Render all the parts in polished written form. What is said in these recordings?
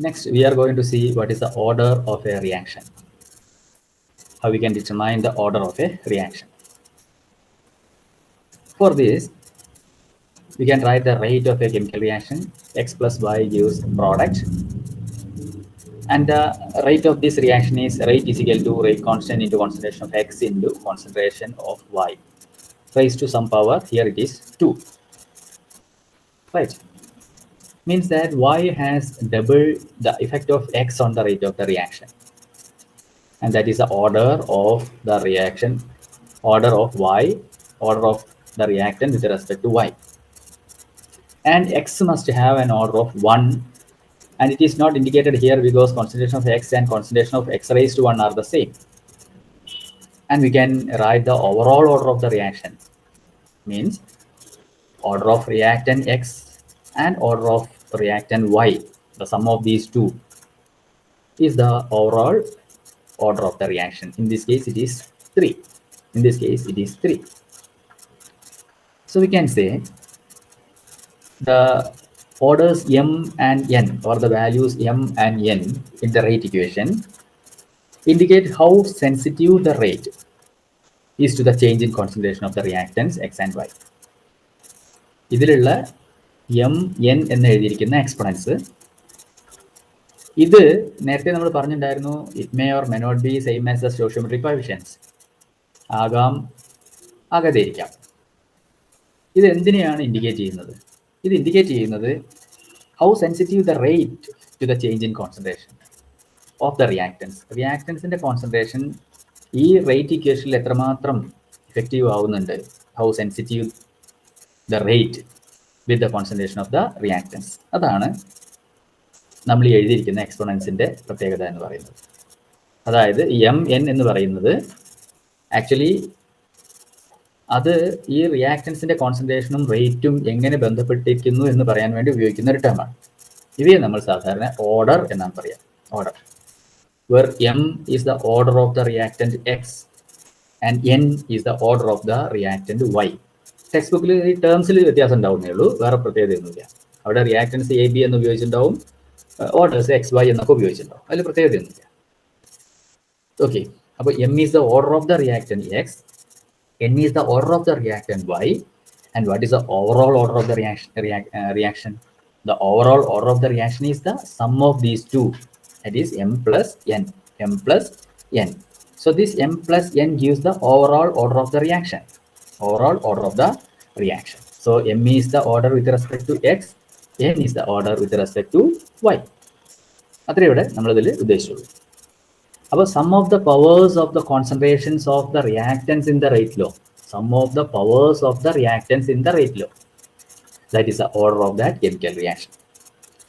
Next, we are going to see what is the order of a reaction. How we can determine the order of a reaction. For this, we can write the rate of a chemical reaction. X plus Y gives product. And the rate of this reaction is rate is equal to rate constant into concentration of X into concentration of Y. Raised to some power, here it is 2. Right. Means that Y has double the effect of X on the rate of the reaction. And that is the order of the reaction, order of Y, order of the reactant with respect to Y. And X must have an order of 1, and it is not indicated here because concentration of X and concentration of X raised to 1 are the same. And we can write the overall order of the reaction, means order of reactant X and order of reactant Y, the sum of these two is the overall order of the reaction. In this case it is 3. In this case it is 3. So we can say the orders M and N, or the values M and N in the rate equation, indicate how sensitive the rate is to the change in concentration of the reactants X and Y. ഇതിലുള്ള M N എന്ന് എഴുതിയിരിക്കുന്ന exponents, ഇത് നേരത്തെ നമ്മൾ പറഞ്ഞിട്ടുണ്ടായിരുന്നു, it may or may not be same as the stoichiometric coefficients. ആകാം, ആകാതിരിക്കാം. ഇത് എന്തിനെയാണ് ഇൻഡിക്കേറ്റ് ചെയ്യുന്നത്? ഇത് ഇൻഡിക്കേറ്റ് ചെയ്യുന്നത് how sensitive the rate to the change in concentration of the reactants. റിയാക്ടൻസിൻ്റെ കോൺസെൻട്രേഷൻ ഈ റേറ്റ് ഇക്വേഷനിൽ എത്രമാത്രം ഇഫക്റ്റീവ് ആവുന്നുണ്ട്, how sensitive the rate with the concentration of the reactants. അതാണ് നമ്മൾ ഈ എഴുതിയിരിക്കുന്ന എക്സ്പൊണൻസിൻ്റെ പ്രത്യേകത എന്ന് പറയുന്നത്. അതായത് എം എൻ എന്ന് പറയുന്നത് ആക്ച്വലി അത് ഈ റിയാക്ടൻസിൻ്റെ കോൺസെൻട്രേഷനും റേറ്റും എങ്ങനെ ബന്ധപ്പെട്ടിരിക്കുന്നു എന്ന് പറയാൻ വേണ്ടി ഉപയോഗിക്കുന്ന ഒരു ടേമാണ്. ഇവയെ നമ്മൾ സാധാരണ ഓർഡർ എന്നാണ് പറയുക. Order where M is the order of the reactant X and N is the order of the reactant Y. Text ബുക്കിൽ ഈ ടേംസിൽ വ്യത്യാസം ഉണ്ടാവുന്നേ ഉള്ളൂ, വേറെ പ്രത്യേകതയൊന്നുമില്ല. അവിടെ റിയാക്ടൻസ് എ ബി എന്ന് ഉപയോഗിച്ചിട്ടുണ്ടാവും, ഓർഡേഴ്സ് എക്സ് വൈ എന്നൊക്കെ ഉപയോഗിച്ചിട്ടുണ്ടാവും, അതിൽ പ്രത്യേകതയൊന്നുമില്ല. ഓക്കെ, അപ്പോൾ M is the order of the reactant X, N is the order of the reactant Y, and what is the overall order of the reaction? The overall order of the reaction is the sum of these two, that is M plus N. M plus N. So this M plus N gives the overall order of the reaction. Overall order of the reaction. So M is the order with respect to X, N is the order with respect to Y. അത്രേ ഇവിടെ നമ്മളിതിൽ ഉദ്ദേശിച്ചുള്ളൂ. അപ്പോൾ sum of the powers of the concentrations of the reactants in the rate law, sum of the powers of the reactants in the rate law, that is the order of that chemical reaction.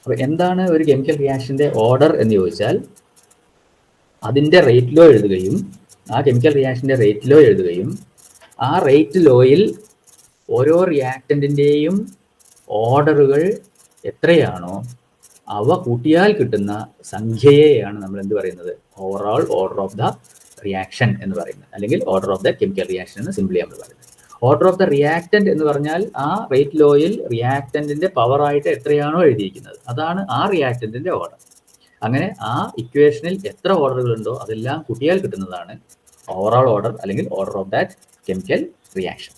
അപ്പോൾ എന്താണ് ഒരു chemical റിയാക്ഷൻ്റെ order എന്ന് ചോദിച്ചാൽ, അതിൻ്റെ rate law എഴുതുകയും ആ chemical റിയാക്ഷൻ്റെ rate law എഴുതുകയും ആ റേറ്റ് ലോയിൽ ഓരോ റിയാക്ടൻറ്റിൻ്റെയും ഓർഡറുകൾ എത്രയാണോ അവ കൂട്ടിയാൽ കിട്ടുന്ന സംഖ്യയെയാണ് നമ്മൾ എന്ത് പറയുന്നത്, overall order of the reaction എന്ന് പറയുന്നത്, അല്ലെങ്കിൽ order of the chemical reaction എന്ന് സിംപ്ലി നമ്മൾ പറയുന്നത്. ഓർഡർ ഓഫ് ദ റിയാക്ടൻറ്റ് എന്ന് പറഞ്ഞാൽ ആ റേറ്റ് ലോയിൽ റിയാക്ടൻറ്റിൻ്റെ പവറായിട്ട് എത്രയാണോ എഴുതിയിരിക്കുന്നത് അതാണ് ആ റിയാക്ടൻറ്റിൻ്റെ ഓർഡർ. അങ്ങനെ ആ ഇക്വേഷനിൽ എത്ര ഓർഡറുകളുണ്ടോ അതെല്ലാം കൂട്ടിയാൽ കിട്ടുന്നതാണ് ഓവറോൾ ഓർഡർ അല്ലെങ്കിൽ order of that chemical reaction.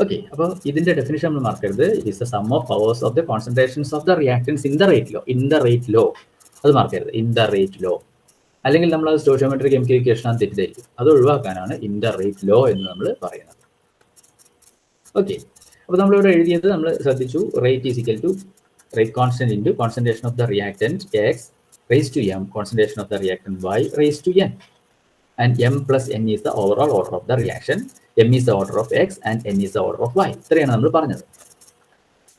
Okay, അപ്പോൾ ഇതിൻ്റെ ഡെഫിനിഷൻ നമ്മൾ മറക്കരുത്. It is the sum of powers of the concentrations of the reactants in the rate law. In the rate law അത് മറക്കരുത്, ഇൻ ദ റേറ്റ് ലോ. അല്ലെങ്കിൽ നമ്മൾ അത് stoichiometric chemical equation ആണ് തെറ്റിദ്ധരിക്കും. അത് ഒഴിവാക്കാനാണ് ഇൻ ദ റേറ്റ് ലോ എന്ന് നമ്മൾ പറയുന്നത്. ഓക്കെ, അപ്പോൾ നമ്മളിവിടെ എഴുതിയത് നമ്മൾ ശ്രദ്ധിച്ചു. Rate is equal to rate constant into concentration of the reactant X raise to M concentration of the reactant Y raise to N, and M plus N is the overall order of the reaction. M is the order of X and N is the order of Y. ഇത്രയാണ് നമ്മൾ പറഞ്ഞത്.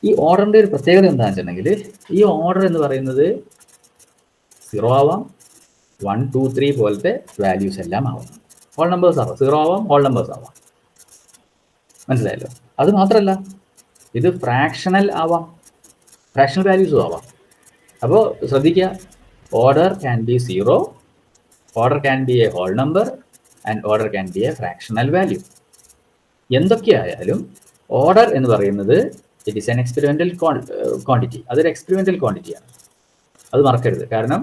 ഈ ഓർഡറിൻ്റെ ഒരു പ്രത്യേകത എന്താണെന്ന് വെച്ചിട്ടുണ്ടെങ്കിൽ, ഈ ഓർഡർ എന്ന് പറയുന്നത് 0 ആവാം, 1, 2, 3 പോലത്തെ വാല്യൂസ് എല്ലാം ആവാം. ഹോൾ നമ്പേഴ്സ് ആവാം, 0 ആവാം, ഹോൾ നമ്പേഴ്സ് ആവാം. മനസ്സിലായല്ലോ? അത് മാത്രമല്ല, ഇത് ഫ്രാക്ഷണൽ ആവാം, ഫ്രാക്ഷണൽ വാല്യൂസും ആവാം. അപ്പോൾ ശ്രദ്ധിക്കുക, order can be 0, order can be a whole number, and order can be a fractional value. എന്തൊക്കെയായാലും ഓർഡർ എന്ന് പറയുന്നത് it is an experimental quantity. അതൊരു എക്സ്പെരിമെൻ്റൽ ക്വാണ്ടിറ്റിയാണ്. അത് മറക്കരുത്. കാരണം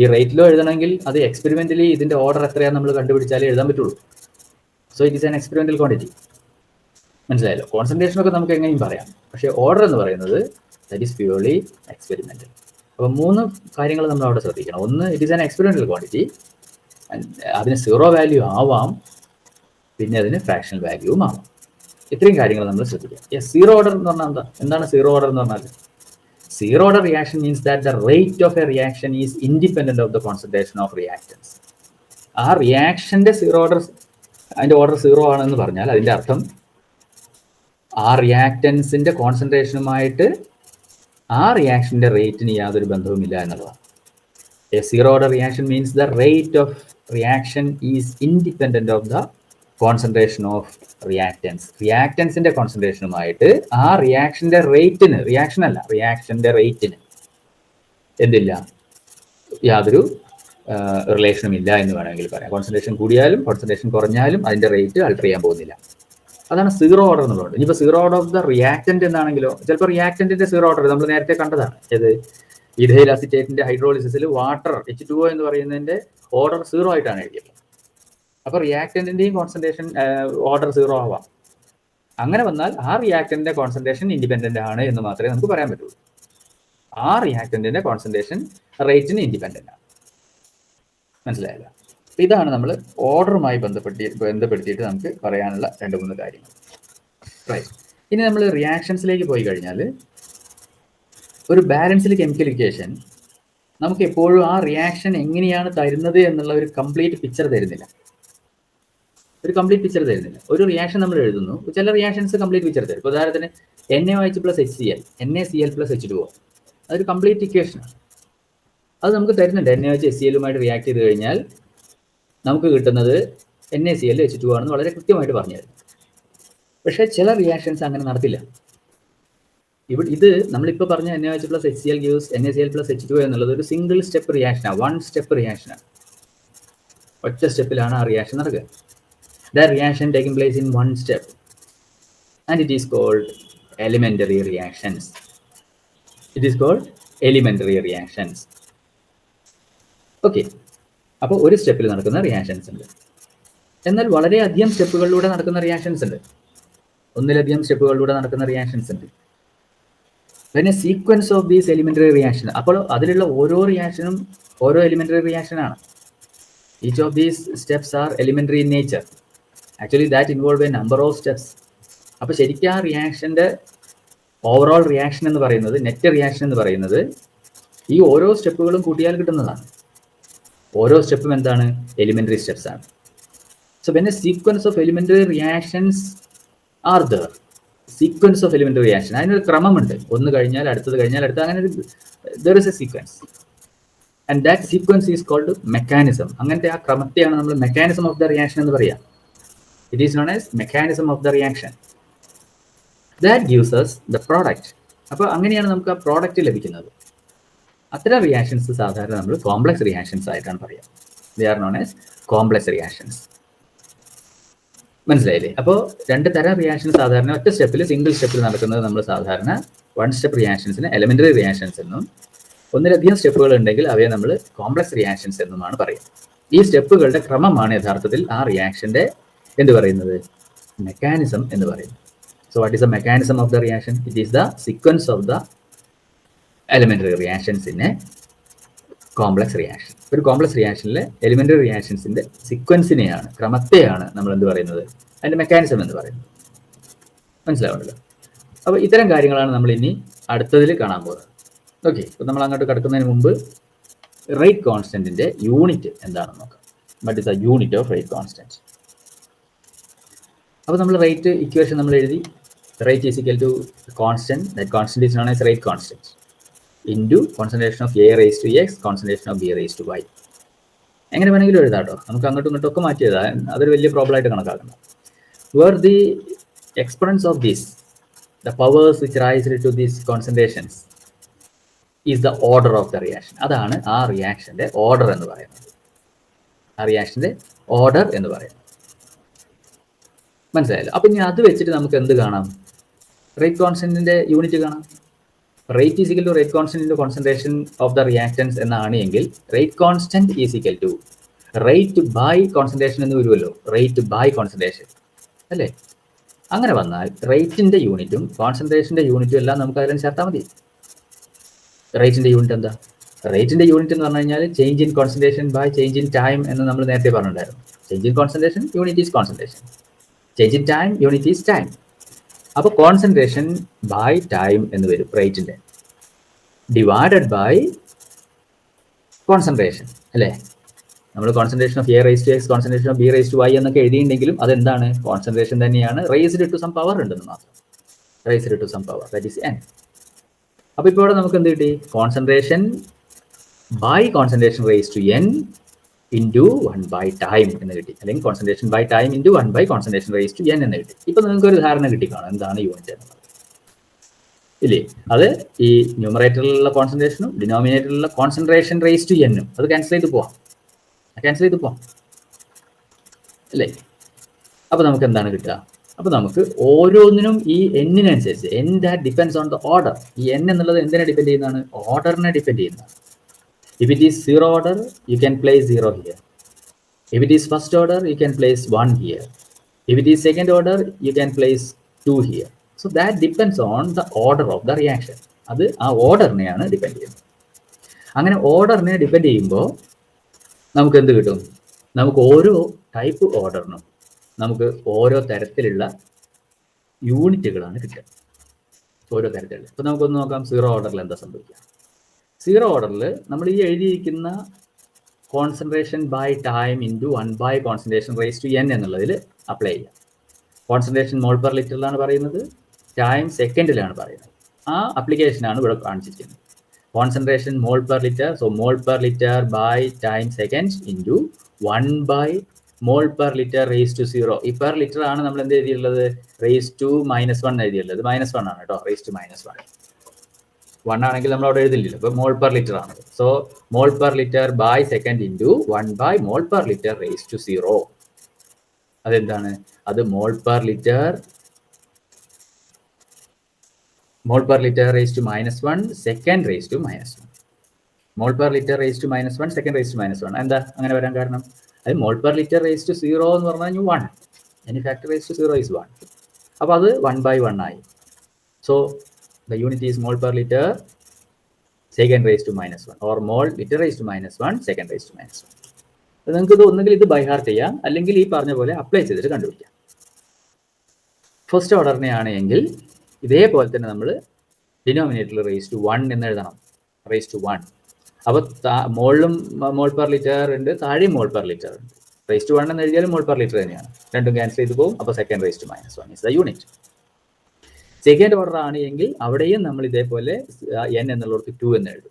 ഈ റേറ്റിലോ എഴുതണമെങ്കിൽ അത് എക്സ്പെരിമെന്റലി ഇതിന്റെ ഓർഡർ എത്രയാണെന്ന് നമ്മൾ കണ്ടുപിടിച്ചാലേ എഴുതാൻ പറ്റുള്ളൂ. So it is an experimental quantity. മനസ്സിലായല്ലോ? കോൺസെൻട്രേഷനൊക്കെ നമുക്ക് എങ്ങനെയും പറയാം, പക്ഷേ ഓർഡർ എന്ന് പറയുന്നത് ദാറ്റ് ഈസ് പ്യൂർലി എക്സ്പെരിമെന്റൽ. അപ്പോൾ 3 കാര്യങ്ങൾ നമ്മൾ അവിടെ ശ്രദ്ധിക്കണം. ഒന്ന്, it is an experimental quantity, അതിന് 0 വാല്യൂ ആവാം, പിന്നെ അതിന് ഫ്രാക്ഷണൽ വാല്യൂവും ആവാം. ഇത്രയും കാര്യങ്ങൾ നമ്മൾ ശ്രദ്ധിക്കുക. സീറോ ഓർഡർ എന്ന് പറഞ്ഞാൽ എന്താണ് സീറോ ഓർഡർ എന്ന് പറഞ്ഞാൽ? Zero order reaction means that the rate of a reaction is independent of the concentration of reactance. ആ റിയാക്ഷന്റെ സീറോ ഓർഡർ, അതിന്റെ ഓർഡർ 0 ആണെന്ന് പറഞ്ഞാൽ അതിന്റെ അർത്ഥം ആ റിയാക്ടൻസിന്റെ കോൺസെൻട്രേഷനുമായിട്ട് ആ റിയാക്ഷന്റെ റേറ്റിന് യാതൊരു ബന്ധവുമില്ല എന്നുള്ളതാണ്. A zero order reaction means the rate of reaction is independent of the concentration of reactants. റിയാക്ടൻസിന്റെ കോൺസെൻട്രേഷനുമായിട്ട് ആ റിയാക്ഷന്റെ റേറ്റിന്, റിയാക്ഷൻ അല്ല, റിയാക്ഷന്റെ റേറ്റിന് എന്തില്ല, യാതൊരു റിലേഷനും ഇല്ല എന്ന് വേണമെങ്കിൽ പറയാം. കോൺസെൻട്രേഷൻ കൂടിയാലും കോൺസെൻട്രേഷൻ കുറഞ്ഞാലും അതിന്റെ റേറ്റ് ആൾട്ടർ ചെയ്യാൻ പോകുന്നില്ല. അതാണ് സീറോ ഓർഡർ എന്നുള്ളത്. ഇനിയിപ്പോൾ zero order of the reactant എന്നാണെങ്കിലോ, ചിലപ്പോൾ റിയാക്ടന്റിന്റെ സീറോ ഓർഡർ നമ്മൾ നേരത്തെ കണ്ടതാണ്. ഏത്, ഇഥൈൽ അസിറ്റേറ്റിന്റെ ഹൈഡ്രോളിസിസിൽ വാട്ടർ H2O എന്ന് പറയുന്നതിന്റെ ഓർഡർ 0 ആയിട്ടാണ് എഴുതിയത്. അപ്പോൾ റിയാക്ടന്റിന്റെയും കോൺസെൻട്രേഷൻ ഓർഡർ 0 ആവാം. അങ്ങനെ വന്നാൽ ആ റിയാക്ടന്റിന്റെ കോൺസെൻട്രേഷൻ ഇൻഡിപെൻഡന്റ് ആണ് എന്ന് മാത്രമേ നമുക്ക് പറയാൻ പറ്റുള്ളൂ. ആ റിയാക്ടന്റിന്റെ കോൺസെൻട്രേഷൻ റേറ്റിന് ഇൻഡിപെൻഡന്റ് ആണ്. മനസ്സിലായല്ലോ? ഇതാണ് നമ്മൾ ഓർഡറുമായി ബന്ധപ്പെടുത്തിയിട്ട് നമുക്ക് പറയാനുള്ള 2-3 കാര്യങ്ങൾ. റൈറ്റ്. ഇനി നമ്മൾ റിയാക്ഷൻസിലേക്ക് പോയി കഴിഞ്ഞാൽ ഒരു ബാലൻസ്ഡ് കെമിക്കൽ ഇക്വേഷൻ നമുക്ക് എപ്പോഴും ആ റിയാക്ഷൻ എങ്ങനെയാണ് തരുന്നത് എന്നുള്ള ഒരു കംപ്ലീറ്റ് പിക്ചർ തരുന്നില്ല. ഒരു റിയാക്ഷൻ നമ്മൾ എഴുതുന്നു, ചില റിയാക്ഷൻസ് കംപ്ലീറ്റ് പിക്ചർ തരും. ഉദാഹരണത്തിന് NaOH + HCl, NaCl + H2O, അതൊരു കംപ്ലീറ്റ് ഇക്വേഷനാണ്. അത് നമുക്ക് തരുന്നുണ്ട്. NaOH HCl-ഉമായിട്ട് റിയാക്ട് ചെയ്ത് കഴിഞ്ഞാൽ നമുക്ക് കിട്ടുന്നത് NaCl H2O ആണെന്ന് വളരെ കൃത്യമായിട്ട് പറഞ്ഞു തരും. പക്ഷേ ചില റിയാക്ഷൻസ് അങ്ങനെ നടത്തില്ല. ഇത് നമ്മളിപ്പോൾ പറഞ്ഞ NaOH + HCl gives NaCl + H2O എന്നുള്ളത് ഒരു സിംഗിൾ സ്റ്റെപ്പ് റിയാക്ഷനാണ്, 1 സ്റ്റെപ്പ് റിയാക്ഷനാണ്. ഒറ്റ സ്റ്റെപ്പിലാണ് ആ റിയാക്ഷൻ നടക്കുക. The reaction taking place in 1 step, and it is called elementary reactions. Okay. അപ്പോൾ ഒരു സ്റ്റെപ്പിൽ നടക്കുന്ന റിയാക്ഷൻസ് ഉണ്ട്. എന്നാൽ വളരെയധികം സ്റ്റെപ്പുകളിലൂടെ നടക്കുന്ന റിയാക്ഷൻസ് ഉണ്ട്. ഒന്നിലധികം സ്റ്റെപ്പുകളിലൂടെ നടക്കുന്ന റിയാക്ഷൻസ് ഉണ്ട്. പിന്നെ sequence of these elementary reaction. അപ്പോൾ അതിലുള്ള ഓരോ റിയാക്ഷനും ഓരോ elementary റിയാക്ഷനാണ്. Each of these steps are elementary in nature. Actually that involve a number of steps. അപ്പോൾ ശരിക്കും ആ റിയാക്ഷൻ്റെ ഓവറോൾ റിയാക്ഷൻ എന്ന് പറയുന്നത്, നെറ്റ് റിയാക്ഷൻ എന്ന് പറയുന്നത് ഈ ഓരോ സ്റ്റെപ്പുകളും കൂട്ടിയാൽ കിട്ടുന്നതാണ്. ഓരോ സ്റ്റെപ്പും എന്താണ്? എലിമെന്ററി സ്റ്റെപ്സ് ആണ്. So when a sequence of elementary reactions are there, sequence of elementary reaction, അതിനൊരു ക്രമമുണ്ട്. ഒന്ന് കഴിഞ്ഞാൽ അടുത്തത് കഴിഞ്ഞാൽ അടുത്തത്, അങ്ങനെ there is a sequence. And that sequence is called mechanism. അങ്ങനത്തെ ആ ക്രമത്തെയാണ് നമ്മൾ മെക്കാനിസം ഓഫ് ദ റിയാക്ഷൻ എന്ന് പറയാം. It is known as mechanism of the reaction. That gives us the product. അപ്പോൾ അങ്ങനെയാണ് നമുക്ക് ആ പ്രോഡക്റ്റ് ലഭിക്കുന്നത്. അത്തരം റിയാക്ഷൻസ് സാധാരണ നമ്മൾ കോംപ്ലക്സ് റിയാക്ഷൻസ് ആയിട്ടാണ് പറയുക. They are known as complex reactions. മനസ്സിലായില്ലേ? അപ്പോൾ 2 തരം റിയാക്ഷൻ സാധാരണ ഒറ്റ സ്റ്റെപ്പിൽ, സിംഗിൾ സ്റ്റെപ്പിൽ നടക്കുന്നത് നമ്മൾ സാധാരണ 1 സ്റ്റെപ്പ് റിയാക്ഷൻസിന് എലിമെന്ററി റിയാക്ഷൻസ് എന്നും, ഒന്നിലധികം സ്റ്റെപ്പുകൾ ഉണ്ടെങ്കിൽ അവയെ നമ്മൾ കോംപ്ലക്സ് റിയാക്ഷൻസ് എന്നുമാണ് പറയുക. ഈ സ്റ്റെപ്പുകളുടെ ക്രമമാണ് യഥാർത്ഥത്തിൽ ആ റിയാക്ഷന്റെ എന്ത് പറയുന്നത്? മെക്കാനിസം എന്ന് പറയുന്നത്. So what is the mechanism of the reaction? It is the sequence of the elementary reactions in A complex reaction. ഒരു കോംപ്ലക്സ് റിയാക്ഷനിലെ എലിമെന്ററി റിയാക്ഷൻസിന്റെ സീക്വൻസിനെയാണ്, ക്രമത്തെയാണ് നമ്മൾ എന്ത് പറയുന്നത്? അതിന്റെ മെക്കാനിസം എന്ന് പറയുന്നത്. മനസ്സിലാവുമല്ലോ? അപ്പോൾ ഇത്തരം കാര്യങ്ങളാണ് നമ്മൾ ഇനി അടുത്തതിൽ കാണാൻ പോകുന്നത്. ഓക്കെ. അപ്പോൾ നമ്മൾ അങ്ങോട്ട് കടക്കുന്നതിന് മുമ്പ് റേറ്റ് കോൺസ്റ്റന്റിന്റെ യൂണിറ്റ് എന്താണെന്ന് നോക്കാം. What is the unit of rate constant? അപ്പോൾ നമ്മൾ റേറ്റ് ഇക്വേഷൻ നമ്മൾ എഴുതി. Rate is equal to constant, that constant is known as rate constant, into concentration of A raised to X, concentration of B raised to Y. എങ്ങനെ വേണമെങ്കിലും എഴുതാം കേട്ടോ. നമുക്ക് അങ്ങോട്ടും ഇങ്ങോട്ടും ഒക്കെ മാറ്റി എഴുതാം. അതൊരു വലിയ പ്രോബ്ലം ആയിട്ട് കണക്കാക്കണം. Where the exponents of this, the powers which raised to these concentrations is the order of the reaction. അതാണ് ആ റിയാക്ഷൻ്റെ ഓർഡർ എന്ന് പറയുന്നത്. ആ റിയാക്ഷൻ്റെ ഓർഡർ എന്ന് പറയുന്നത്. മനസ്സിലായല്ലോ? അപ്പം ഇനി അത് വെച്ചിട്ട് നമുക്ക് എന്ത് കാണാം? റേറ്റ് കോൺസ്റ്റന്റിന്റെ യൂണിറ്റ് കാണാം. Rate is equal to rate constant into concentration of the reactants എന്നാണ് എങ്കിൽ rate constant is equal to rate by concentration എന്ന് വരുമല്ലോ, റേറ്റ് ബൈ കോൺസെൻട്രേഷൻ അല്ലേ? അങ്ങനെ വന്നാൽ റേറ്റിന്റെ യൂണിറ്റും കോൺസെൻട്രേഷന്റെ യൂണിറ്റും എല്ലാം നമുക്ക് അതിലും ചേർത്താൽ മതി. റേറ്റിന്റെ യൂണിറ്റ് എന്താ? റേറ്റിന്റെ യൂണിറ്റ് എന്ന് പറഞ്ഞു കഴിഞ്ഞാൽ change in concentration by change in time എന്ന് നമ്മൾ നേരത്തെ പറഞ്ഞിട്ടുണ്ടായിരുന്നു. Change in concentration unit is concentration, change in time unit is time. അപ്പോൾ കോൺസെൻട്രേഷൻ ബൈ ടൈം എന്ന് വരും റേറ്റിന്റെ, ഡിവൈഡഡ് ബൈ കോൺസെൻട്രേഷൻ അല്ലേ? നമ്മൾ concentration of A raise to X, concentration of B raise to Y എന്നൊക്കെ എഴുതിയിട്ടുണ്ടെങ്കിലും അതെന്താണ്? കോൺസെൻട്രേഷൻ തന്നെയാണ്, റേസ്ഡ് ടു സം പവർ ഉണ്ടെന്ന് മാത്രം, raised to some power, that is N. അപ്പോൾ ഇപ്പോൾ ഇവിടെ നമുക്ക് എന്ത് കിട്ടി? Concentration by concentration raise to N into 1 by time എന്ന് കിട്ടി, അല്ലെങ്കിൽ concentration by time into 1 by concentration raise to N എന്ന് കിട്ടി. ഇപ്പം നിങ്ങൾക്ക് ഒരു ധാരണ കിട്ടിക്കാണും എന്താണ് യൂണിറ്റ് എന്നുള്ളത് ഇല്ലേ? അത് ഈ ന്യൂമറേറ്ററിലുള്ള കോൺസെൻട്രേഷനും ഡിനോമിനേറ്ററിലുള്ള കോൺസെൻട്രേഷൻ റേസ് ടു എന്നും അത് ക്യാൻസൽ ചെയ്ത് പോവാം, അല്ലേ? അപ്പോൾ നമുക്ക് എന്താണ് കിട്ടുക? അപ്പോൾ നമുക്ക് ഓരോന്നിനും ഈ എന്നിനനുസരിച്ച്, N that depends on the order, ഈ എൻ എന്നുള്ളത് എന്തിനെ ഡിപ്പെൻഡ് ചെയ്യുന്നതാണ്? ഓർഡറിനെ ഡിപ്പെൻഡ് ചെയ്യുന്നതാണ്. If it is zero order, you can place 0 here. If it is first order, you can place 1 here. If it is second order, you can place 2 here. So that depends on the order of the reaction. അത് ആ ഓർഡറിനെയാണ് depend ചെയ്യുന്നത്. അങ്ങനെ ഓർഡറിനെ depend ചെയ്യുമ്പോൾ നമുക്ക് എന്ത് കിട്ടും? നമുക്ക് ഓരോ ടൈപ്പ് ഓർഡറിനും നമുക്ക് ഓരോ തരത്തിലുള്ള യൂണിറ്റുകളാണ് കിട്ടുക, ഓരോ തരത്തിലുള്ള. ഇപ്പോൾ നമുക്കൊന്ന് നോക്കാം സീറോ ഓർഡറിൽ എന്താ സംഭവിക്കുക. സീറോ ഓർഡറിൽ നമ്മൾ ഈ എഴുതിയിരിക്കുന്ന concentration by time into 1 by concentration raise to N എന്നുള്ളതിൽ അപ്ലൈ ചെയ്യാം. കോൺസെൻട്രേഷൻ മോൾ പെർ ലിറ്ററിലാണ് പറയുന്നത്, ടൈം സെക്കൻഡിലാണ് പറയുന്നത്. ആ അപ്ലിക്കേഷനാണ് ഇവിടെ കാണിച്ചിരിക്കുന്നത്. Concentration mole per litre, so mole per litre by time second into 1 by mole per litre raise to 0. ഈ പെർ ലിറ്റർ ആണ് നമ്മൾ എന്ത് എഴുതിയുള്ളത്? Raise to -1 എഴുതിയുള്ളത്. -1 ആണ് കേട്ടോ, റേസ് ടു -1. 1 ആണെങ്കിൽ നമ്മൾ അവിടെ എഴുതില്ലല്ലോ, ഇപ്പോൾ മോൾ പെർ ലിറ്റർ ആണ്. So mole per litre by second into 1 by mole per litre raise to 0. അതെന്താണ്? അത് mole per litre raise to -1 second raise to -1. Mole per litre raise to -1 second raise to -1. എന്താ അങ്ങനെ വരാൻ കാരണം? അത് mole per litre raise to 0 എന്ന് പറഞ്ഞു കഴിഞ്ഞാൽ 1, any factor raised to 0 is 1. അപ്പോൾ അത് 1 by 1 ആയി. So the unit is mole per liter second raised to -1 or mole liter raised to -1 second raised to -1. നിങ്ങൾക്ക് ഇത് ഒന്നുകിൽ ഇത് ബൈ ഹാർട്ട് ചെയ്യാം, അല്ലെങ്കിൽ ഈ പറഞ്ഞ പോലെ അപ്ലൈ ചെയ്തിട്ട് കണ്ടുപിടിക്കാം. ഫസ്റ്റ് ഓർഡറിനെ ആണെങ്കിൽ ഇതേപോലെ തന്നെ നമ്മൾ ഡിനോമിനേറ്ററിൽ റേസ് ടു 1 എന്ന് എഴുതണം, റേസ് ടു 1. അപ്പോൾ മുകളിലും മോൾ പെർ ലിറ്റർ ഉണ്ട്, താഴെയും മോൾ പെർ ലിറ്റർ ഉണ്ട്. റേസ് ടു 1 എന്ന് എഴുതിയാലും മോൾ പെർ ലിറ്റർ തന്നെയാണ്, രണ്ടും ക്യാൻസൽ ചെയ്ത് പോകും. അപ്പോൾ second raise to -1 is the unit. Second order ആണ് എങ്കിൽ അവിടെയും നമ്മൾ ഇതേപോലെ n എന്നുള്ളവർക്ക് 2 എന്ന് എഴുതും.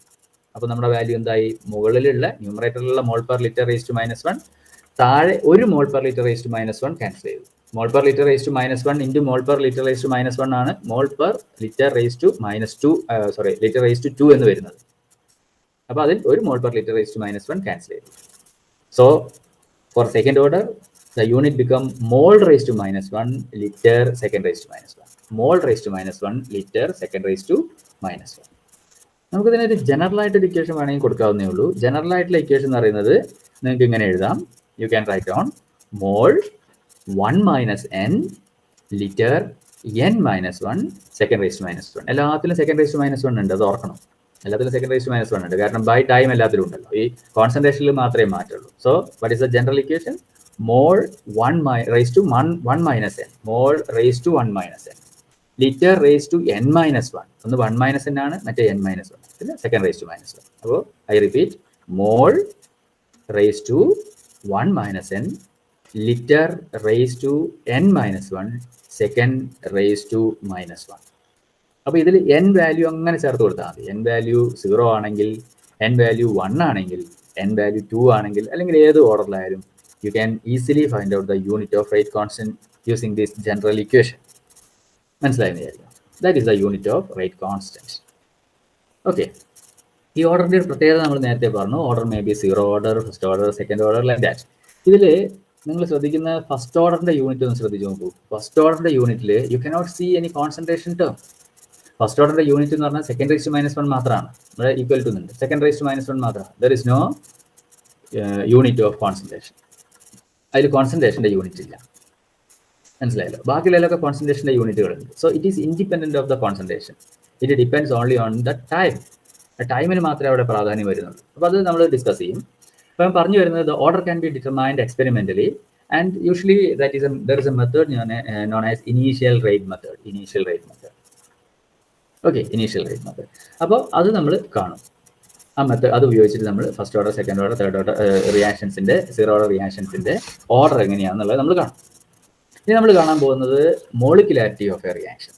അപ്പോൾ നമ്മുടെ വാല്യൂ എന്തായി? മുകളിലുള്ള ന്യൂമറേറ്ററിലുള്ള mole per litre raise to -1, താഴെ ഒരു mole per litre raise to -1 cancel ചെയ്തു. Mole per litre raise to -1 into mole per litre raise to -1 ആണ് mole per litre raise to litre raise to 2 എന്ന് വരുന്നത്. അപ്പോൾ അതിൽ ഒരു mole per litre raise to -1 cancel ചെയ്തു. So for second order the unit become mole raised to -1 liter second raised to -1. Mole raised to -1 liter second raised to -1. നമുക്ക് ഇതിനൊരു general ആയിട്ടൊരു equation വേണമെങ്കിൽ കൊടുക്കാവുന്നേ ഉള്ളൂ. ജനറൽ ആയിട്ടുള്ള ഇക്വേഷൻ എന്ന് പറയുന്നത് നിങ്ങൾക്ക് ഇങ്ങനെ എഴുതാം. You can write down mole 1 - n litre n - 1 second raise to -1. എല്ലാത്തിലും സെക്കൻഡ് റേസ് ടു -1 ഉണ്ട്, അത് ഓർക്കണം. എല്ലാത്തിലും സെക്കൻഡ് റേസ് ടു -1 ഉണ്ട്, കാരണം ബൈ ടൈം എല്ലാത്തിലും ഉണ്ടല്ലോ. ഈ കോൺസെൻട്രേഷനിൽ മാത്രമേ മാറ്റുള്ളൂ. So what is the general equation? Mole 1 raised to 1 minus n, mole raised to 1 minus n, litre raised to n minus 1. ഒന്ന് 1 minus n ആണ്, മറ്റേ n minus 1, പിന്നെ സെക്കൻഡ് raised to -1. അപ്പോൾ I repeat, mole raised to 1 minus n, litre raised to n minus 1, second raised to -1. അപ്പോൾ ഇതിൽ n value അങ്ങനെ ചേർത്ത് കൊടുത്താൽ മതി. n വാല്യൂ 0 ആണെങ്കിൽ, n വാല്യൂ 1 ആണെങ്കിൽ, n വാല്യൂ 2 ആണെങ്കിൽ, അല്ലെങ്കിൽ ഏത് ഓർഡറിലായാലും you can easily find out the unit of rate constant using this general equation. മനസ്സിലായെന്ന്? That is the unit of rate constant. Okay. ഈ ഓർഡറിൻ്റെ ഒരു പ്രത്യേകത നമ്മൾ നേരത്തെ പറഞ്ഞു. Order may be 0 order, first order, second order, like that. ഇതിൽ നിങ്ങൾ ശ്രദ്ധിക്കുന്ന ഫസ്റ്റ് ഓർഡറിൻ്റെ യൂണിറ്റ് ഒന്ന് ശ്രദ്ധിച്ച് നോക്കൂ. ഫസ്റ്റ് ഓർഡറിൻ്റെ യൂണിറ്റിൽ you cannot see any concentration term. First ഓർഡറിന്റെ യൂണിറ്റ് എന്ന് പറഞ്ഞാൽ സെക്കൻഡ് റേസ് ടു -1 മാത്രമാണ്, ഇവിടെ ഈക്വൽ ടു ഉണ്ട്. സെക്കൻഡ് റേസ് ടു -1 മാത്രമാണ്. There is no unit of concentration. അതിൽ കോൺസെൻട്രേഷന്റെ യൂണിറ്റ് ഇല്ല, മനസ്സിലായല്ലോ. ബാക്കിയുള്ളതിലൊക്കെ കോൺസെൻട്രേഷന്റെ യൂണിറ്റുകളുണ്ട്. So it is independent of the concentration. It depends only on the time. ടൈമിന് മാത്രമേ അവിടെ പ്രാധാന്യം വരുന്നുള്ളൂ. അപ്പോൾ അത് നമ്മൾ ഡിസ്കസ് ചെയ്യും. അപ്പം പറഞ്ഞു വരുന്നത് the order can be determined experimentally and usually that is there is a method known as initial rate method. Initial rate method. Okay, initial rate method. അപ്പോൾ അത് നമ്മൾ കാണും. ആ മെത്തേഡ് അത് ഉപയോഗിച്ചിട്ട് നമ്മൾ first order, second order, third order റിയാക്ഷൻസിന്റെ, zero order റിയാക്ഷൻസിന്റെ ഓർഡർ എങ്ങനെയാണെന്നുള്ളത് നമ്മൾ കാണും. ഇനി നമ്മൾ കാണാൻ പോകുന്നത് മോളിക്കുലാരിറ്റി ഓഫ് എ റിയാക്ഷൻ.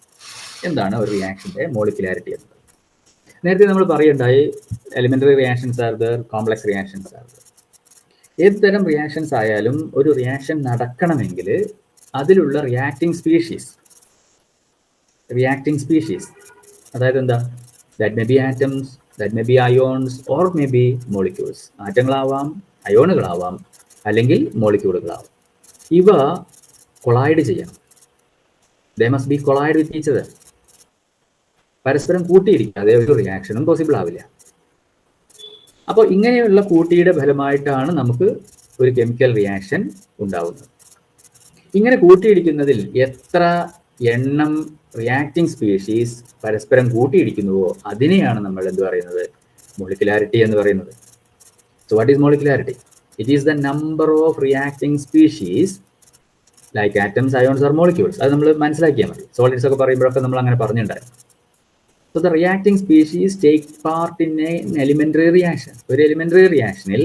എന്താണ് ഒരു റിയാക്ഷന്റെ മോളിക്കുലാരിറ്റി എന്നത്? നേരത്തെ നമ്മൾ പറയുണ്ടായി elementary reactions are there, complex reactions are there. ഏത് തരം റിയാക്ഷൻസ് ആയാലും ഒരു റിയാക്ഷൻ നടക്കണമെങ്കിൽ അതിലുള്ള റിയാക്ടിങ് സ്പീഷീസ് അതായത് എന്താ, that may be atoms, that may be ions or may be molecules. ആറ്റങ്ങളാവാം, അയോണുകളാവാം, അല്ലെങ്കിൽ മോളിക്യൂളുകളാവാം. ഇവ കൊളൈഡ് ചെയ്യണം. They must be collide with each other. പരസ്പരം കൂട്ടിയിരിക്കാതെ ഒരു റിയാക്ഷനും പോസിബിൾ ആവില്ല. അപ്പോൾ ഇങ്ങനെയുള്ള കൂട്ടിയുടെ ഫലമായിട്ടാണ് നമുക്ക് ഒരു കെമിക്കൽ റിയാക്ഷൻ ഉണ്ടാവുന്നത്. ഇങ്ങനെ കൂട്ടിയിടിക്കുന്നതിൽ എത്ര എണ്ണം റിയാക്ടിങ് സ്പീഷീസ് പരസ്പരം കൂട്ടിയിടിക്കുന്നുവോ അതിനെയാണ് നമ്മൾ എന്ത് പറയുന്നത്, മോളിക്കുലാരിറ്റി എന്ന് പറയുന്നത്. So what is molecularity? It is the number of reacting species like atoms, ions or molecules. അത് നമ്മൾ മനസ്സിലാക്കിയാൽ മതി. സോളിഡ്സ് ഒക്കെ പറയുമ്പോഴൊക്കെ നമ്മൾ അങ്ങനെ പറഞ്ഞിട്ടുണ്ടായിരുന്നു. So the reacting species take part in an elementary reaction. ഒരു എലിമെന്ററി റിയാക്ഷനിൽ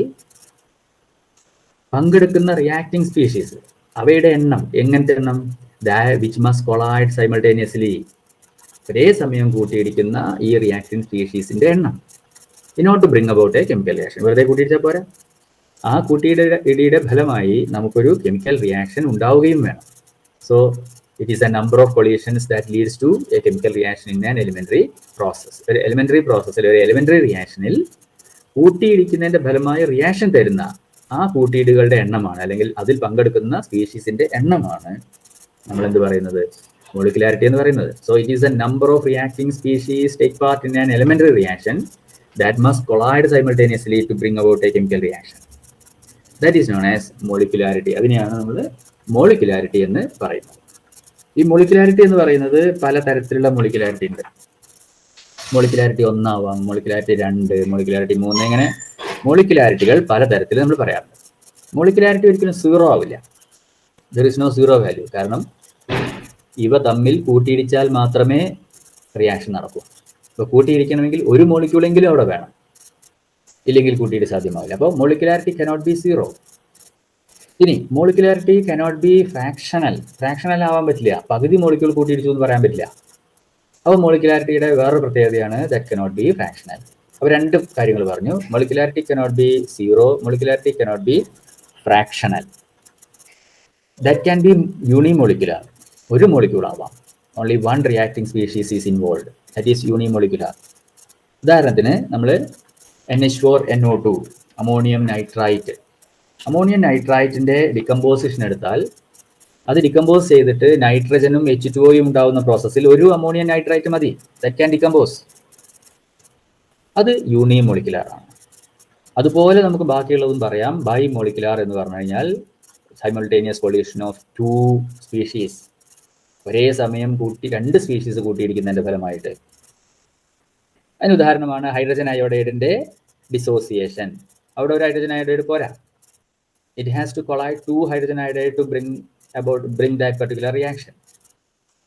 പങ്കെടുക്കുന്ന റിയാക്ടിങ് സ്പീഷീസ്, അവയുടെ എണ്ണം എങ്ങനത്തെ എണ്ണം? Which must collide simultaneously. ഒരേ സമയം കൂട്ടിയിടിക്കുന്ന ഈ റിയാക്ടിങ് സ്പീഷീസിന്റെ എണ്ണം. In order to bring about a chemical reaction. വെറുതെ കൂട്ടിയിടിച്ചാൽ പോരാ, ആ കൂട്ടിയിടിയുടെ ഫലമായി നമുക്കൊരു കെമിക്കൽ റിയാക്ഷൻ ഉണ്ടാവുകയും വേണം. So it is a number of collisions that leads to a chemical reaction in an elementary process. ഒരു എലിമെന്ററി പ്രോസസ്സിൽ, ഒരു എലിമെന്ററി റിയാക്ഷനിൽ കൂട്ടിയിടിക്കുന്നതിന്റെ ഫലമായി റിയാക്ഷൻ തരുന്ന ആ കൂട്ടിയിടുകളുടെ എണ്ണമാണ്, അല്ലെങ്കിൽ അതിൽ പങ്കെടുക്കുന്ന സ്പീഷീസിന്റെ എണ്ണമാണ് നമ്മൾ എന്ത് പറയുന്നത്, മോളിക്കുലാരിറ്റി എന്ന് പറയുന്നത്. So it is a number of reacting species take part in an elementary reaction that must collide simultaneously to bring about a chemical reaction. That is known as molecularity. അതിനെയാണ് നമ്മൾ മോളിക്കുലാരിറ്റി എന്ന് പറയുന്നത്. ഈ molecularity എന്ന് പറയുന്നത് പല തരത്തിലുള്ള molecularity ഉണ്ട്. മോളിക്കുലാരിറ്റി 1 ആവാം, മോളിക്കുലാരിറ്റി 2, മോളിക്കുലാരിറ്റി 3, ഇങ്ങനെ മോളിക്കുലാരിറ്റികൾ പല തരത്തിൽ നമ്മൾ പറയാറുണ്ട്. മോളിക്കുലാരിറ്റി ഒരിക്കലും 0 ആവില്ല. There is no zero value. കാരണം ഇവ തമ്മിൽ കൂട്ടിയിടിച്ചാൽ മാത്രമേ റിയാക്ഷൻ നടക്കൂ. ഇപ്പോൾ കൂട്ടിയിടിക്കണമെങ്കിൽ ഒരു മോളിക്യൂളെങ്കിലും അവിടെ വേണം, ഇല്ലെങ്കിൽ കൂട്ടിയിടി സാധ്യമാവില്ല. അപ്പോൾ മോളിക്കുലാരിറ്റി കനോട്ട് ബി 0. ഇനി മോളിക്കുലാരിറ്റി കനോട്ട് ബി ഫ്രാക്ഷണൽ ആവാൻ പറ്റില്ല. പകുതി മോളിക്യൂൾ കൂട്ടിയിടിച്ചു എന്ന് പറയാൻ പറ്റില്ല. അപ്പോൾ മോളിക്കുലാരിറ്റിയുടെ വേറൊരു പ്രത്യേകതയാണ് ദാറ്റ് കനോട്ട് ബി ഫ്രാക്ഷണൽ. അപ്പോൾ 2 കാര്യങ്ങൾ പറഞ്ഞു. Molecularity cannot be 0, molecularity cannot be fractional. That can be unimolecular. ഒരു മോളിക്യൂൾ ആവാം. Only 1 reacting species is involve. That is unimolecular. ഉദാഹരണത്തിന് നമ്മൾ NH4NO2 അമോണിയം നൈട്രൈറ്റ്. അമോണിയം നൈട്രൈറ്റിന്റെ ഡികമ്പോസിഷൻ എടുത്താൽ അത് ഡികമ്പോസ് ചെയ്തിട്ട് നൈട്രജനും H2O ഉണ്ടാവുന്ന പ്രോസസ്സിൽ ഒരു അമോണിയം നൈട്രൈറ്റ് മതി. That can decompose. അത് യൂണിമോളിക്കുലാർ ആണ്. അതുപോലെ നമുക്ക് ബാക്കിയുള്ളതും പറയാം. ബൈ മോളിക്കുലാർ എന്ന് പറഞ്ഞു കഴിഞ്ഞാൽ സൈമൾട്ടേനിയസ് കൊളീഷൻ ഓഫ് 2 സ്പീഷീസ്. ഒരേ സമയം 2 സ്പീഷീസ് കൂട്ടിയിടിക്കുന്നതിന്റെ ഫലമായിട്ട്. അതിന് ഉദാഹരണമാണ് ഹൈഡ്രജൻ അയോഡൈഡിന്റെ ഡിസോസിയേഷൻ. അവിടെ ഒരു ഹൈഡ്രജൻ അയോഡൈഡ് പോരാ. It has to collide 2 hydrogen iodide to bring that particular reaction.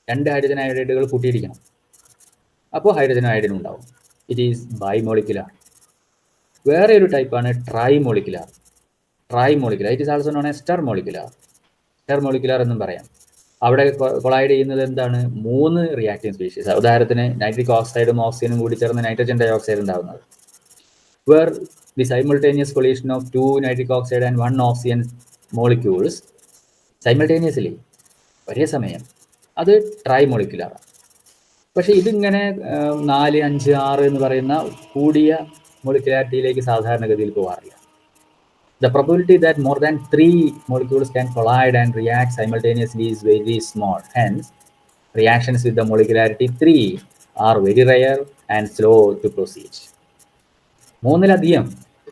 2 hydrogen അയോഡൈഡുകൾ കൂട്ടിയിടിക്കണം. അപ്പോൾ ഹൈഡ്രജൻ അയോഡൈഡ് ഉണ്ടാവും. It is bimolecular. വേറെ ഒരു ടൈപ്പാണ് trimolecular. It is also known as termolecular എന്നും പറയാം. അവിടെ കൊളൈഡ് ചെയ്യുന്നത് എന്താണ്? 3 റിയാക്ടിങ് സ്പീഷീസ്. ഉദാഹരണത്തിന് നൈട്രിക് ഓക്സൈഡും ഓക്സിജനും കൂടി ചേർന്ന് നൈട്രജൻ ഡൈ ഓക്സൈഡ് ഉണ്ടാവുന്നത്. Where the simultaneous collision of 2 nitric oxide and 1 oxygen molecules simultaneously, ഒരേ സമയം, അത് ട്രൈമോളിക്കുലാർ. പക്ഷേ ഇതിങ്ങനെ 4, 5, 6 എന്ന് പറയുന്ന കൂടിയ മോളിക്കുലാരിറ്റിയിലേക്ക് സാധാരണഗതിയിൽ പോകാറില്ല. The probability that more than 3 molecules can collide and react simultaneously is very small. Hence, reactions with the molecularity 3 are very rare and slow to proceed. മൂന്നിലധികം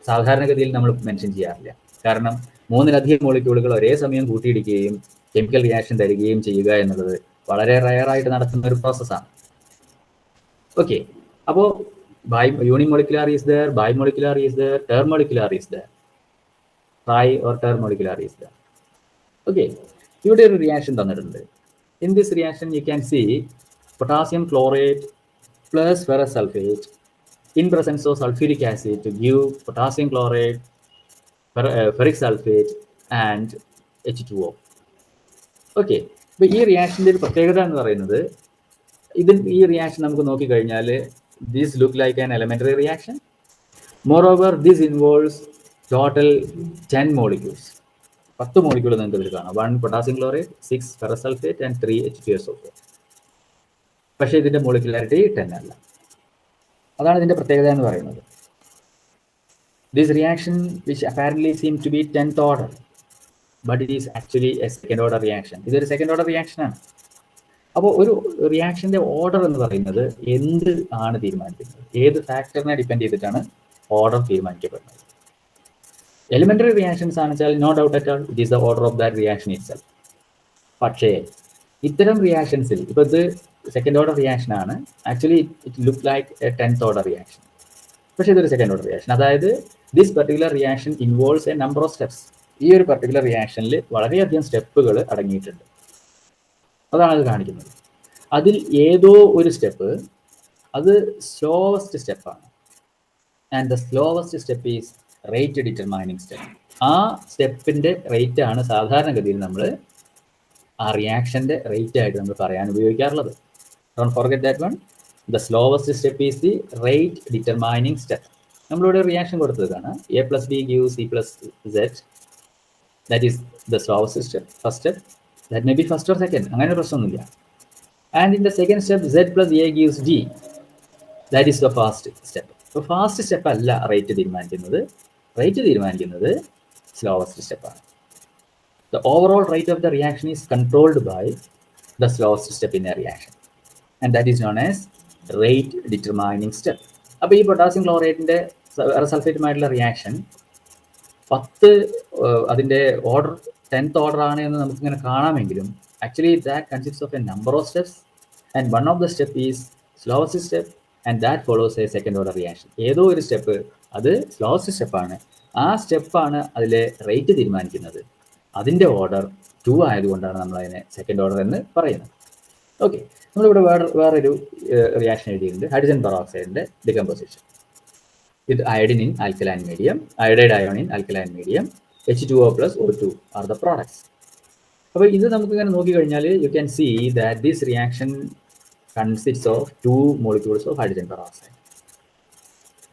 സാധാരണഗതിയിൽ നമ്മൾ മെൻഷൻ ചെയ്യാറില്ല. കാരണം മൂന്നിലധികം മോളിക്യൂളുകൾ ഒരേ സമയം കൂട്ടിയിടിക്കുകയും കെമിക്കൽ റിയാക്ഷൻ തരികയും ചെയ്യുക എന്നുള്ളത് വളരെ റയറായിട്ട് നടക്കുന്ന ഒരു പ്രോസസ്സാണ്. ഓക്കെ, അപ്പോൾ unimolecular is there, bimolecular is there, termolecular is there, tri or termolecular is there. Okay, ഇവിടെ ഒരു റിയാക്ഷൻ തന്നിട്ടുണ്ട്. In this reaction you can see potassium chlorate plus ferrous sulfate in presence of sulfuric acid to give potassium chlorate, ferric sulfate and H2O. Okay, അപ്പോൾ ഈ റിയാക്ഷൻ്റെ ഒരു പ്രത്യേകത എന്ന് പറയുന്നത്, ഈ റിയാക്ഷൻ നമുക്ക് നോക്കിക്കഴിഞ്ഞാൽ this look like an elementary reaction. Moreover, this involves total 10 molecules. 10 molecules നിങ്ങൾക്ക് ഇതിൽ കാണാം. 1 potassium chlorate, 6 ferrous sulfate and 3 H2SO4. പക്ഷേ ഇതിൻ്റെ മോളിക്കുലാരിറ്റി 10 അല്ല. അതാണ് ഇതിൻ്റെ പ്രത്യേകത എന്ന് പറയുന്നത്. This reaction which apparently seems to be 10th order, but it is actually a second order reaction. ഇതൊരു സെക്കൻഡ് ഓർഡർ റിയാക്ഷനാണ്. അപ്പോൾ ഒരു റിയാക്ഷൻ്റെ ഓർഡർ എന്ന് പറയുന്നത് എന്ത് ആണ് തീരുമാനിക്കുന്നത്, ഏത് ഫാക്ടറിനെ ഡിപ്പെൻഡ് ചെയ്തിട്ടാണ് ഓർഡർ തീരുമാനിക്കപ്പെടുന്നത്. എലിമെൻ്ററി റിയാക്ഷൻസ് ആണെന്ന് വെച്ചാൽ no doubt at all it is the order of that reaction itself. പക്ഷേ ഇത്തരം റിയാക്ഷൻസിൽ ഇപ്പോൾ ഇത് സെക്കൻഡ് ഓർഡർ റിയാക്ഷൻ ആണ്, actually it look like a 10th order reaction. പക്ഷേ ഇതൊരു സെക്കൻഡ് ഓർഡർ റിയാക്ഷൻ. അതായത് this particular reaction involves a number of steps. ഈ ഒരു പെർട്ടിക്കുലർ റിയാക്ഷനിൽ വളരെയധികം സ്റ്റെപ്പുകൾ അടങ്ങിയിട്ടുണ്ട്. അതാണ് അത് കാണിക്കുന്നത്. അതിൽ ഏതോ ഒരു സ്റ്റെപ്പ് അത് സ്ലോവസ്റ്റ് സ്റ്റെപ്പാണ്. And the slowest step is rate determining step. ആ സ്റ്റെപ്പിൻ്റെ റേറ്റ് ആണ് സാധാരണഗതിയിൽ നമ്മൾ ആ റിയാക്ഷൻ്റെ റേറ്റ് ആയിട്ട് നമ്മൾ പറയാൻ ഉപയോഗിക്കാറുള്ളത്. Don't forget that one. The slowest step is the rate determining step. നമ്മളിവിടെ റിയാക്ഷൻ കൊടുത്തതാണ് A+B gives C+Z. That is the slowest step, first step. That may be first or second, അങ്ങനെ പ്രശ്നമൊന്നുമില്ല. And in the second step Z+A gives D. That is the fast step. അപ്പോൾ fast step അല്ല rate തീരുമാനിക്കുന്നത്. Rate തീരുമാനിക്കുന്നത് slowest സ്റ്റെപ്പാണ്. The overall rate of the reaction is controlled by the slowest step in a reaction, and that is known as rate determining step. അപ്പോൾ ഈ potassium ക്ലോറേറ്റിൻ്റെ സൾഫേറ്റുമായിട്ടുള്ള reaction 10 അതിൻ്റെ order 10th order ആണ് എന്ന് നമുക്കിങ്ങനെ കാണാമെങ്കിലും actually that consist of a number of steps and one of the step is slowest step and that follows a second order reaction. ഏതോ ഒരു step അത് സ്ലോവസ്റ്റ് സ്റ്റെപ്പാണ്. ആ സ്റ്റെപ്പാണ് അതിലെ റേറ്റ് തീരുമാനിക്കുന്നത്. അതിൻ്റെ ഓർഡർ 2 ആയതുകൊണ്ടാണ് നമ്മളതിനെ സെക്കൻഡ് ഓർഡർ എന്ന് പറയുന്നത്. ഓക്കെ, നമ്മളിവിടെ വേറൊരു റിയാക്ഷൻ എഴുതിയിട്ടുണ്ട്. ഹൈഡ്രജൻ പെറോക്സൈഡിൻ്റെ decomposition with iodine in alkaline medium, iodide ion in alkaline medium, H2O plus O2 are the products. അപ്പോൾ ഇത് നമുക്കിങ്ങനെ നോക്കിക്കഴിഞ്ഞാൽ you can see that this reaction consist of 2 molecules of hydrogen peroxide.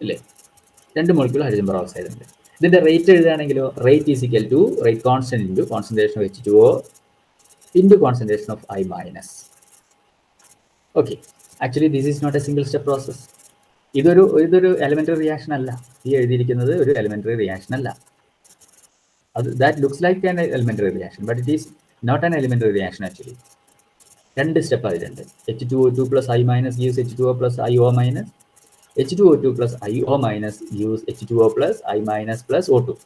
ഇല്ലേ, 2 molecule hydrogen peroxide ഉണ്ട്. ഇതിൻ്റെ rate എഴുതുകയാണെങ്കിലോ rate is equal to rate constant into concentration of H2O into concentration of I-. Okay, actually this is not a single step process. ഇതൊരു elementary reaction അല്ല. ഈ എഴുതിയിരിക്കുന്നത് ഒരു elementary reaction അല്ല. That looks like an elementary reaction, but it is not an elementary reaction actually. 2 step അതിലുണ്ട്. H2O2 plus I- gives H2O plus IO-. H2O2 plus IO- gives H2O plus I- plus O2.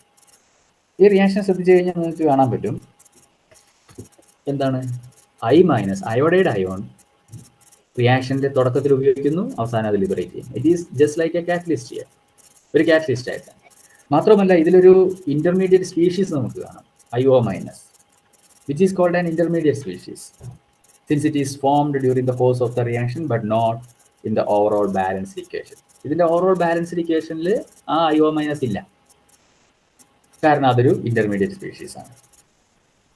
ഈ reaction ശ്രദ്ധിച്ചു കഴിഞ്ഞാൽ നിങ്ങൾക്ക് കാണാൻ പറ്റും എന്താണ് I- iodide ion റിയാക്ഷൻ്റെ തുടക്കത്തിൽ ഉപയോഗിക്കുന്നു, അവസാനം അത് ലിബറേറ്റ് ചെയ്യും. It is just like a catalyst here, ഒരു കാറ്റലിസ്റ്റ് ആയിട്ടാണ്. മാത്രമല്ല ഇതിലൊരു ഇന്റർമീഡിയറ്റ് സ്പീഷീസ് നമുക്ക് കാണാം, IO-, which is called an intermediate species since it is formed during the course of the reaction but not in the overall balanced equation. ഇതിൻ്റെ overall balanced ഇക്വേഷനിൽ ആ IO- ഇല്ല, കാരണം അതൊരു ഇന്റർമീഡിയറ്റ് സ്പീഷീസ് ആണ്,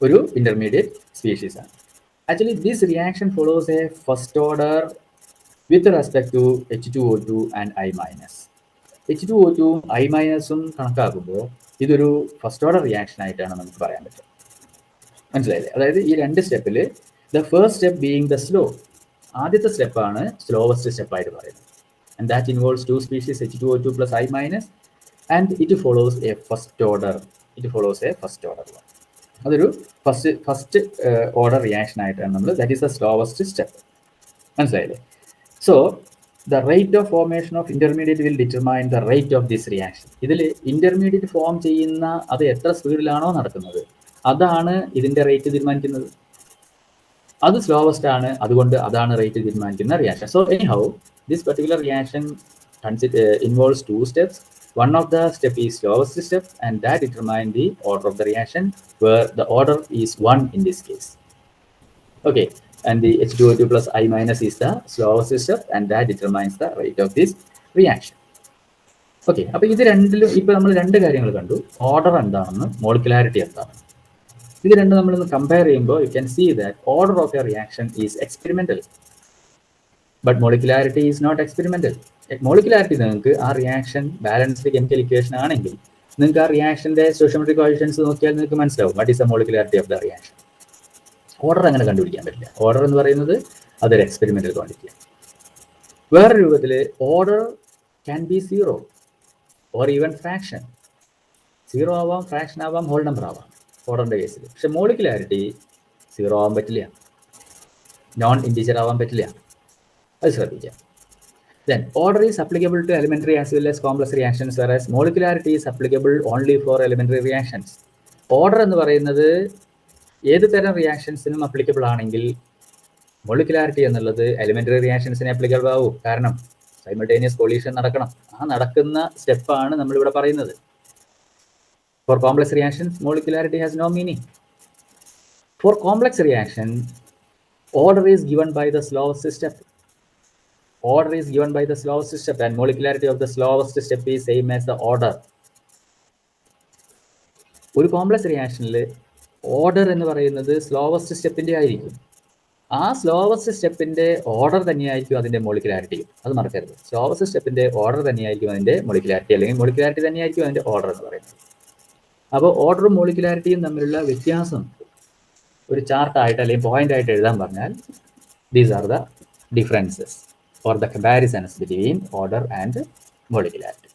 ഒരു ഇന്റർമീഡിയറ്റ് സ്പീഷീസ് ആണ്. Actually this reaction follows a first order with respect to H2O2 and I-. H2O2 I- കണക്കാക്കുമ്പോൾ ഇതൊരു ഫസ്റ്റ് ഓർഡർ റിയാക്ഷൻ ആയിട്ടാണ് നമുക്ക് പറയാൻ പറ്റുക. മനസ്സിലായില്ലേ? അതായത് ഈ 2 സ്റ്റെപ്പിൽ the first step being the slow, ആദ്യത്തെ സ്റ്റെപ്പാണ് സ്ലോവസ്റ്റ് സ്റ്റെപ്പായിട്ട് പറയുന്നത്. And that involves 2 species H2O2 plus I- and it follows a first order. അതൊരു ഫസ്റ്റ് ഓർഡർ റിയാക്ഷൻ ആയിട്ടാണ് നമ്മൾ, that is the slowest step. മനസ്സിലായില്ലേ? So the rate of formation of intermediate will determine the rate of this reaction. ഇതിൽ intermediate form ചെയ്യുന്ന അത് എത്ര സ്പീഡിലാണോ നടക്കുന്നത് അതാണ് ഇതിന്റെ റേറ്റ് തീരുമാനിക്കുന്നത്. അത് സ്ലോവസ്റ്റ് ആണ്, അതുകൊണ്ട് അതാണ് റേറ്റ് തീരുമാനിക്കുന്ന reaction. So anyhow this particular reaction involves two steps. One of the step is slowest step, and that determine the order of the reaction, where the order is 1 in this case. Okay, and the H2O2 plus I minus is the slowest step, and that determines the rate of this reaction. Okay, അപ്പോൾ ഇത് രണ്ടിലും ഇപ്പോൾ നമ്മൾ രണ്ട് കാര്യങ്ങൾ കണ്ടു. Order എന്താണെന്ന്, molecularity എന്താണ്. ഇത് രണ്ടും നമ്മളൊന്ന് കമ്പയർ ചെയ്യുമ്പോൾ you can see that order of a reaction is experimental, but molecularity is not experimental. Molecularity നിങ്ങൾക്ക് ആ റിയാക്ഷൻ ബാലൻസ്ഡ് കെമിക്കൽ ഇക്വേഷൻ ആണെങ്കിൽ നിങ്ങൾക്ക് ആ റിയാക്ഷന്റെ സ്റ്റോയിയോമെട്രിക് കോഎഫിഷ്യൻസ് നോക്കിയാൽ നിങ്ങൾക്ക് മനസ്സിലാവും what is the molecularity of the reaction. Order അങ്ങനെ കണ്ടുപിടിക്കാൻ പറ്റില്ല. ഓർഡർ എന്ന് പറയുന്നത് അതൊരു എക്സ്പെരിമെന്റൽ ക്വാണ്ടിറ്റിയാണ്. വേറെ രൂപത്തിൽ order can B zero or even fraction. Zero ആവാം, ഫ്രാക്ഷൻ ആവാം, ഹോൾ നമ്പർ ആവാം ഓർഡറിന്റെ കേസിൽ. പക്ഷെ മോളിക്കുലാരിറ്റി സീറോ ആവാൻ പറ്റില്ല, നോൺ ഇൻഡിജർ ആവാൻ പറ്റില്ല. അത് ശ്രദ്ധിക്കാം. Then order is applicable to elementary as well as complex reactions, whereas molecularity is applicable only for elementary reactions. Order എന്ന് പറയുന്നത് ഏത് തരം റിയാക്ഷൻസിനും അപ്ലിക്കബിൾ ആണെങ്കിൽ മോളിക്കുലാരിറ്റി എന്നുള്ളത് എലിമെന്ററി റിയാക്ഷൻസിന് അപ്ലിക്കബിൾ ആവും. കാരണം സൈമൾട്ടേനിയസ് കൊളീഷൻ നടക്കണം. ആ നടക്കുന്ന സ്റ്റെപ്പാണ് നമ്മളിവിടെ പറയുന്നത്. For complex reactions, molecularity has no meaning. For complex reaction, order is given by the slowest step. Order is given by the slowest step, and molecularity of the slowest step is same as the order. ഒരു complex റിയാക്ഷനിൽ order എന്ന് പറയുന്നത് slowest സ്റ്റെപ്പിന്റെ ആയിരിക്കും. ആ slowest സ്റ്റെപ്പിന്റെ order തന്നെയായിരിക്കും അതിന്റെ മോളിക്കുലാരിറ്റിയും. അത് മറക്കരുത്. Slowest സ്റ്റെപ്പിന്റെ order തന്നെയായിരിക്കും അതിന്റെ മോളിക്കുലാരിറ്റി, അല്ലെങ്കിൽ മോളിക്കുലാരിറ്റി തന്നെയായിരിക്കും അതിന്റെ ഓർഡർ എന്ന് പറയുന്നത്. അപ്പോൾ ഓർഡറും മോളിക്കുലാരിറ്റിയും തമ്മിലുള്ള വ്യത്യാസം ഒരു ചാർട്ടായിട്ട് അല്ലെങ്കിൽ പോയിന്റ് ആയിട്ട് എഴുതാൻ പറഞ്ഞാൽ these are the differences or the comparisons between order and molecularity.